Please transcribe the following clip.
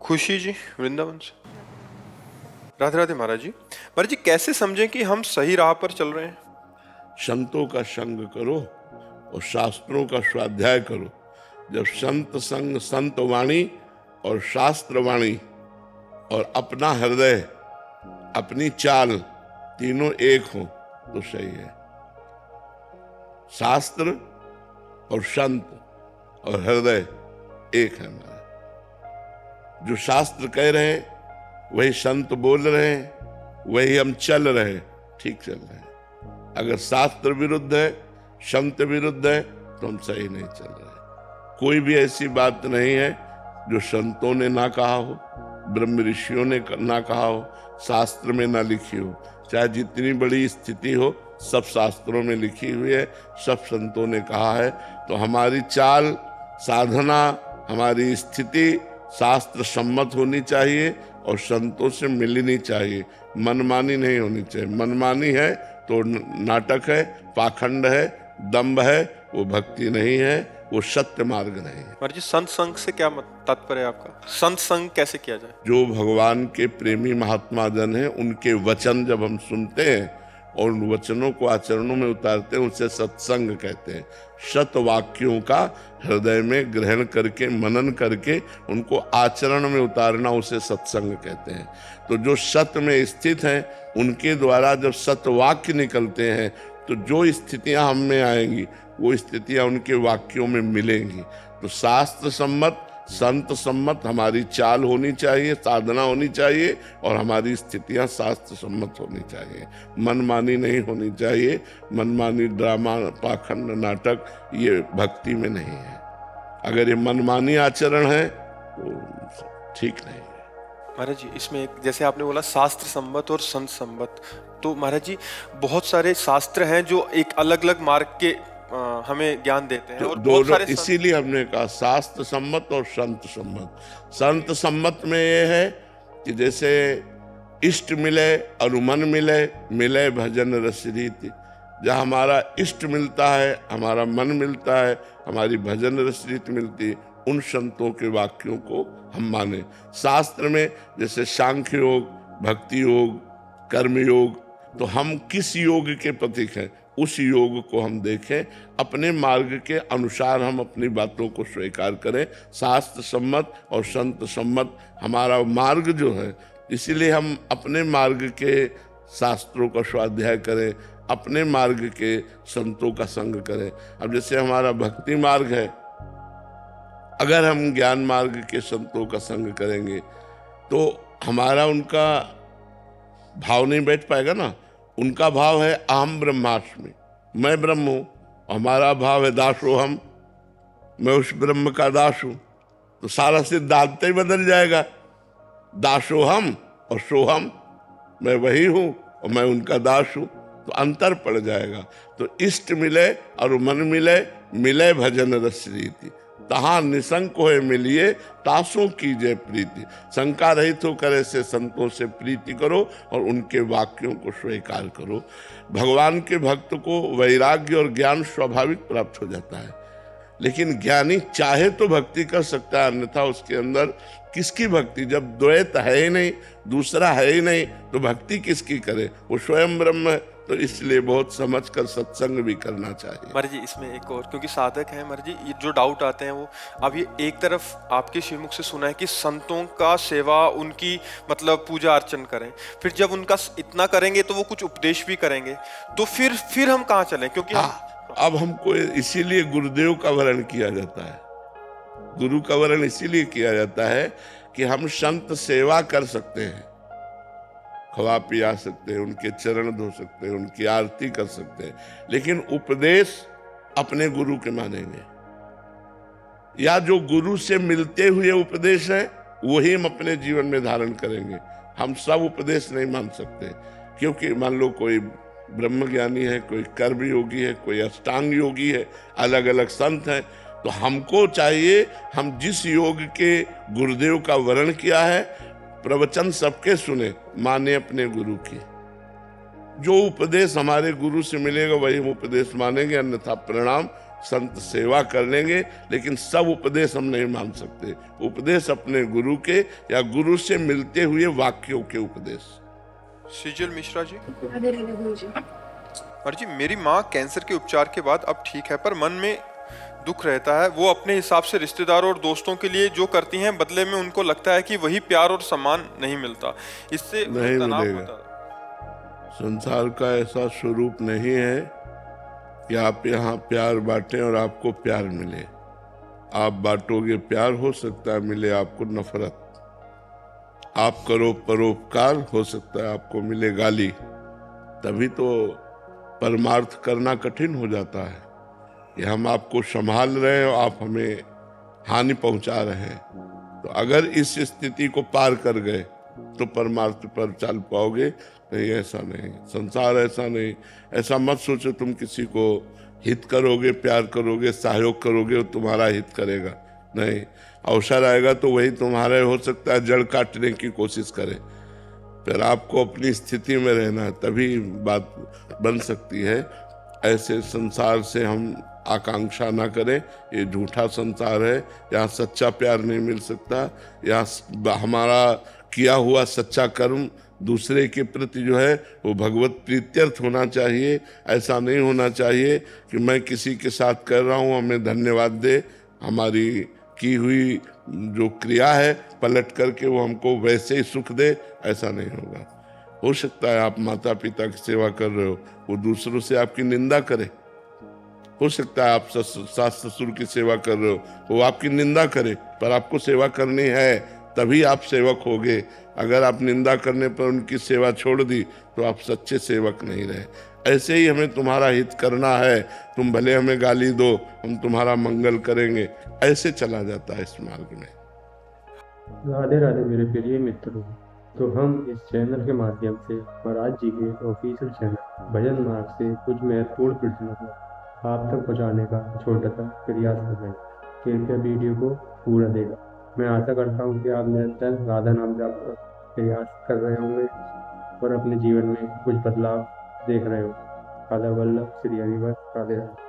खुशी जी वृंदावन से। राधे राधे महाराज जी। महाराज जी कैसे समझें कि हम सही राह पर चल रहे हैं? संतों का संग करो और शास्त्रों का स्वाध्याय करो। जब संत संग, संत वाणी और शास्त्र वाणी और अपना हृदय, अपनी चाल तीनों एक हो तो सही है। शास्त्र और संत और हृदय एक है हमारा। जो शास्त्र कह रहे हैं वही संत बोल रहे हैं, वही हम चल रहे हैं, ठीक चल रहे हैं। अगर शास्त्र विरुद्ध है, संत विरुद्ध है तो हम सही नहीं चल रहे। कोई भी ऐसी बात नहीं है जो संतों ने ना कहा हो, ब्रह्म ऋषियों ने ना कहा हो, शास्त्र में ना लिखी हो। चाहे जितनी बड़ी स्थिति हो, सब शास्त्रों में लिखी हुई है, सब संतों ने कहा है। तो हमारी चाल, साधना, हमारी स्थिति शास्त्र सम्मत होनी चाहिए और संतों से मिलनी चाहिए। मनमानी नहीं होनी चाहिए। मनमानी है तो नाटक है, पाखंड है, दंभ है, वो भक्ति नहीं है, वो सत्य मार्ग नहीं है। महाराज जी संत संग से क्या तात्पर्य है आपका? संत संग कैसे किया जाए? जो भगवान के प्रेमी महात्मा जन हैं, उनके वचन जब हम सुनते हैं और उन वचनों को आचरणों में उतारते हैं, उसे सत्संग कहते हैं। सत वाक्यों का हृदय में ग्रहण करके, मनन करके उनको आचरण में उतारना, उसे सत्संग कहते हैं। तो जो सत्य में स्थित हैं, उनके द्वारा जब सत्य वाक्य निकलते हैं तो जो स्थितियां हम में आएंगी वो स्थितियां उनके वाक्यों में मिलेंगी। तो शास्त्र सम्मत, संत सम्मत हमारी चाल होनी चाहिए, साधना होनी चाहिए और हमारी स्थितियां शास्त्र सम्मत होनी चाहिए। मनमानी नहीं होनी चाहिए। मनमानी, ड्रामा, पाखंड, नाटक ये भक्ति में नहीं है। अगर ये मनमानी आचरण है तो ठीक नहीं है। महाराज जी इसमें एक, जैसे आपने बोला शास्त्र सम्मत और संत सम्मत, तो महाराज जी बहुत सारे शास्त्र हैं जो एक अलग अलग मार्ग के हमें ज्ञान देते हैं, तो और बहुत सारे इसीलिए हमने कहा शास्त्र सम्मत और संत सम्मत। संत सम्मत में ये है कि जैसे इष्ट मिले और मन मिले, मिले भजन रस रीति। जहाँ हमारा इष्ट मिलता है, हमारा मन मिलता है, हमारी भजन रस रीति मिलती है, उन संतों के वाक्यों को हम माने। शास्त्र में जैसे सांख्य योग, भक्ति योग, कर्म योग, तो हम किस योग के प्रतीक हैं उस योग को हम देखें, अपने मार्ग के अनुसार हम अपनी बातों को स्वीकार करें। शास्त्र सम्मत और संत सम्मत हमारा मार्ग जो है, इसीलिए हम अपने मार्ग के शास्त्रों का स्वाध्याय करें, अपने मार्ग के संतों का संग करें। अब जैसे हमारा भक्ति मार्ग है, अगर हम ज्ञान मार्ग के संतों का संग करेंगे तो हमारा उनका भाव नहीं बैठ पाएगा ना। उनका भाव है अहम ब्रह्मास्मि, मैं ब्रह्म हूं। हमारा भाव है दासोहम, मैं उस ब्रह्म का दास हूं। तो सारा सिद्धांत ही बदल जाएगा। दासोहम और सोहम, मैं वही हूं और मैं उनका दास हूं, तो अंतर पड़ जाएगा। तो इष्ट मिले और मन मिले, मिले भजन रस रीति। तहां निशंक होए मिलिए, तासों कीजिए प्रीति। शंका रहित होकर ऐसे संतों से प्रीति करो और उनके वाक्यों को स्वीकार करो। भगवान के भक्त को वैराग्य और ज्ञान स्वाभाविक प्राप्त हो जाता है, लेकिन ज्ञानी चाहे तो भक्ति कर सकता है, अन्यथा उसके अंदर किसकी भक्ति? जब द्वैत है ही नहीं, दूसरा है ही नहीं, तो भक्ति किसकी करे? वो स्वयं ब्रह्म है। तो इसलिए बहुत समझकर सत्संग भी करना चाहिए। महाराज जी इसमें एक और, क्योंकि साधक है महाराज जी, ये जो डाउट आते हैं वो, अब ये एक तरफ आपके श्रीमुख से सुना है कि संतों का सेवा, उनकी मतलब पूजा अर्चन करें, फिर जब उनका इतना करेंगे तो वो कुछ उपदेश भी करेंगे, तो फिर हम कहाँ चलें? क्योंकि अब हमको इसीलिए गुरुदेव का वर्ण किया जाता है। गुरु का वर्ण इसीलिए किया जाता है कि हम संत सेवा कर सकते हैं, खवा पिया सकते हैं, उनके चरण धो सकते हैं, उनकी आरती कर सकते हैं, लेकिन उपदेश अपने गुरु के मानेंगे, या जो गुरु से मिलते हुए उपदेश है वही हम अपने जीवन में धारण करेंगे। हम सब उपदेश नहीं मान सकते, क्योंकि मान लो कोई ब्रह्मज्ञानी है, कोई कर्म योगी है, कोई अष्टांग योगी है, अलग अलग संत हैं। तो हमको चाहिए हम जिस योग के गुरुदेव का वर्ण किया है, प्रवचन सबके सुने, माने अपने गुरु की। जो उपदेश हमारे गुरु से मिलेगा वही हम उपदेश मानेंगे, अन्यथा प्रणाम संत सेवा कर लेंगे, लेकिन सब उपदेश हम नहीं मान सकते। उपदेश अपने गुरु के या गुरु से मिलते हुए वाक्यों के उपदेश। सिजल मिश्रा जी। राधे राधे गुरु जी। और जी मेरी माँ कैंसर के उपचार के बाद अब ठीक है, पर मन में दुख रहता है। वो अपने हिसाब से रिश्तेदारों और दोस्तों के लिए जो करती हैं, बदले में उनको लगता है कि वही प्यार और सम्मान नहीं मिलता। इससे नहीं तनाव मिलेगा। होता है। संसार का ऐसा स्वरूप नहीं है कि आप यहाँ प्यार बांटें और आपको प्यार मिले। आप बांटोगे प्यार, हो सकता है मिले आपको नफरत। आप करो परोपकार, हो सकता है आपको मिले गाली। तभी तो परमार्थ करना कठिन हो जाता है कि हम आपको संभाल रहे हैं और आप हमें हानि पहुंचा रहे हैं। तो अगर इस स्थिति को पार कर गए तो परमार्थ पर चल पाओगे। नहीं, ऐसा नहीं, संसार ऐसा नहीं। ऐसा मत सोचो तुम किसी को हित करोगे, प्यार करोगे, सहयोग करोगे, वो तुम्हारा हित करेगा। नहीं, अवसर आएगा तो वही तुम्हारे, हो सकता है जड़ काटने की कोशिश करे। फिर आपको अपनी स्थिति में रहना है, तभी बात बन सकती है। ऐसे संसार से हम आकांक्षा ना करें। ये झूठा संसार है, यहाँ सच्चा प्यार नहीं मिल सकता। यहाँ हमारा किया हुआ सच्चा कर्म दूसरे के प्रति जो है वो भगवत प्रीत्यर्थ होना चाहिए। ऐसा नहीं होना चाहिए कि मैं किसी के साथ कर रहा हूँ, हमें धन्यवाद दे, हमारी की हुई जो क्रिया है पलट करके वो हमको वैसे ही सुख दे। ऐसा नहीं होगा। हो सकता है आप माता पिता की सेवा कर रहे हो, वो दूसरों से आपकी निंदा करे। हो सकता है आप सास ससुर की सेवा कर रहे हो, वो आपकी निंदा करे, पर आपको सेवा करनी है, तभी आप सेवक होगे। अगर आप निंदा करने पर उनकी सेवा छोड़ दी तो आप सच्चे सेवक नहीं रहे। ऐसे ही हमें तुम्हारा हित करना है, तुम भले हमें गाली दो, हम तुम्हारा मंगल करेंगे, ऐसे चला जाता है इस मार्ग में। राधे राधे मेरे प्रिय मित्रों। तो हम इस चैनल के माध्यम से महाराज जी के ऑफिशियल चैनल भजन मार्ग से कुछ महत्वपूर्ण प्रश्नों को आप तक पहुंचाने का छोटा सा प्रयास कर रहे हैं। कृपया वीडियो को पूरा देगा। मैं आशा करता हूं कि आप निरंतर राधा नाम जाप का प्रयास कर रहे होंगे और अपने जीवन में कुछ बदलाव देख रहे हो। राधा वल्लभ श्री हरिवंश। राधे राधे।